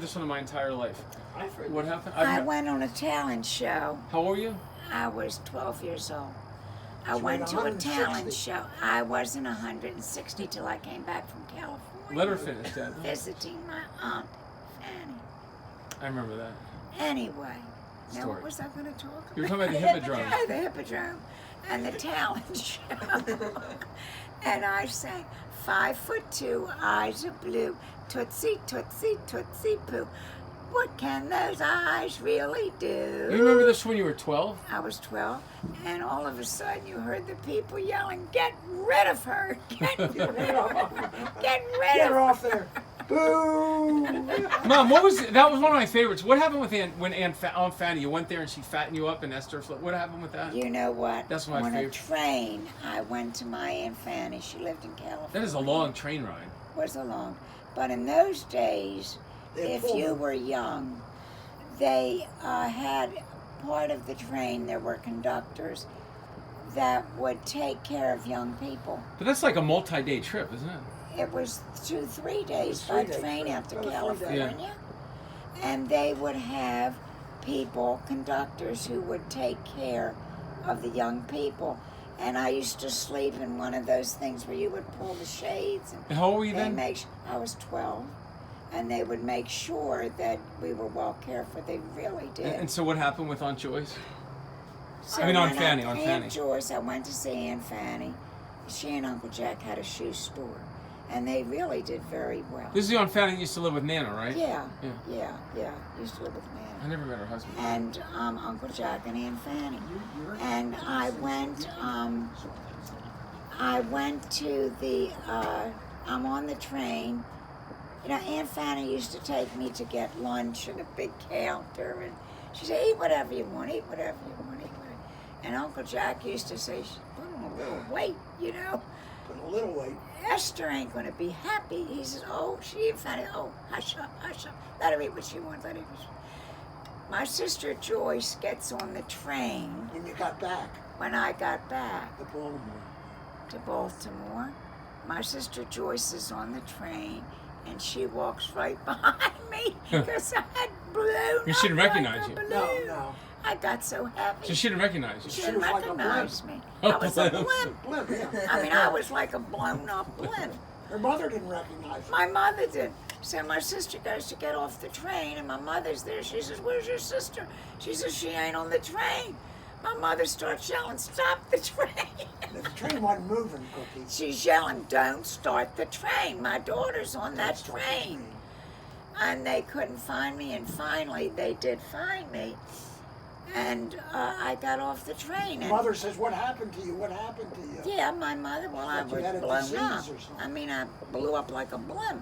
this one in my entire life. I've heard What happened? I went on a talent show. How old were you? I was 12 years old. I She went went to a 160. talent show. I wasn't 160 till I came back from California. Let her finish, Dad. Visiting my aunt, Fanny. I remember that. Anyway, now Story. what was I going to talk about? You were talking about the Hippodrome. Oh, the Hippodrome and the talent show. And I sang 5'2", eyes are blue, tootsie, tootsie, tootsie poo. What can those eyes really do? You remember this when you were 12? I was 12, and all of a sudden you heard the people yelling, "Get rid of her! Get rid of her! Get rid Get of her her!" off there. Boo! Mom, what was that? Was one of my favorites. What happened with when Aunt Fanny? You went there and she fattened you up and Esther Flip. What happened with that? You know what? That's my On favorite. a train, I went to my Aunt Fanny. She lived in California. That is a long train ride. Was a long, but in those days, They if pulled you them. were young, they had part of the train. There were conductors that would take care of young people. But that's like a multi-day trip, isn't it? It was 2-3 days It by was 3 days, train right. out to It was 3 days. California. And they would have people, conductors, who would take care of the young people. And I used to sleep in one of those things where you would pull the shades. And how old were you They then? I was 12. And they would make sure that we were well cared for. They really did. And so what happened with Aunt Joyce? So I mean, Aunt when Fanny, Aunt Fanny. Aunt Joyce, I went to see Aunt Fanny. She and Uncle Jack had a shoe store. And they really did very well. This is the Aunt Fanny that used to live with Nana, right? Yeah, Yeah. yeah. Used to live with I Nana. never met her husband. And Uncle Jack and Aunt Fanny. And I went to the, I'm on the train. You know, Aunt Fanny used to take me to get lunch at a big counter. And she said, eat whatever you want, eat whatever you want, eat whatever. And Uncle Jack used to say, put on a little weight, you know. Put a little weight. Esther ain't going to be happy. He says, oh, she ain't funny. Oh, hush up, hush up. Let her eat what she wants, let her eat what she wants. My sister Joyce gets on the train When you got back when I got back to Baltimore. to Baltimore. My sister Joyce is on the train, and she walks right behind me because I had blown You shouldn't up recognize like a you. balloon. No, no. I got so happy. So she didn't recognize you. She She didn't was like a recognize me. Oh, I was a blimp. blimp. Blimp, yeah. I mean, I was like a blown up blimp. Her mother didn't recognize her. My mother did. So my sister goes to get off the train, and my mother's there. She says, where's your sister? She says, she ain't on the train. My mother starts yelling, stop the train. The train wasn't moving, Cookie. She's yelling, don't start the train. My daughter's on that Start the train. And they couldn't find me, and finally they did find me. And I got off the train. And Mother says, what happened to you? What happened to you? yeah, my mother, well, I Like you was had a blown disease up. or something. I mean, I blew up like a blimp.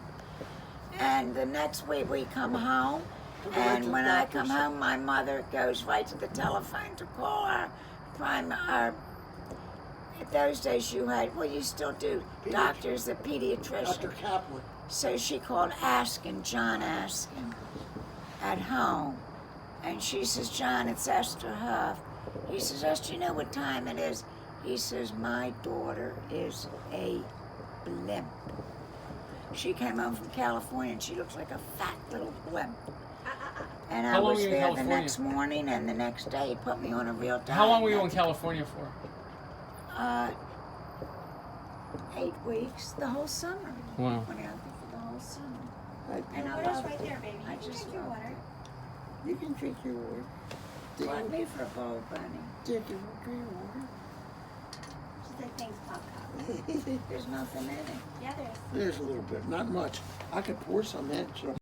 And the next week we come home, Took her right to and the when I doctor, come so- home, my mother goes right to the telephone to call our at those days you had, well, you still do, doctors, the pediatrician. Dr. Kaplan. So she called Askin, John Askin, at home. And she says, John, it's Esther Huff. He says, Esther, you know what time it is? He says, my daughter is a blimp. She came home from California and she looks like a fat little blimp. And I How long was were you in there the California? next morning, and the next day he put me on a real diet. How long were you in California for? 8 weeks, the whole summer. Wow. Went out there for the whole summer. Right. And I Water's love right it. there, baby. I You can just drink your love water. You can drink your water. Let me for a bowl, Bunny. Drink your water. She said thanks, Pop. There's nothing in it. Yeah, there is. There's a little bit, not much. I could pour some in. So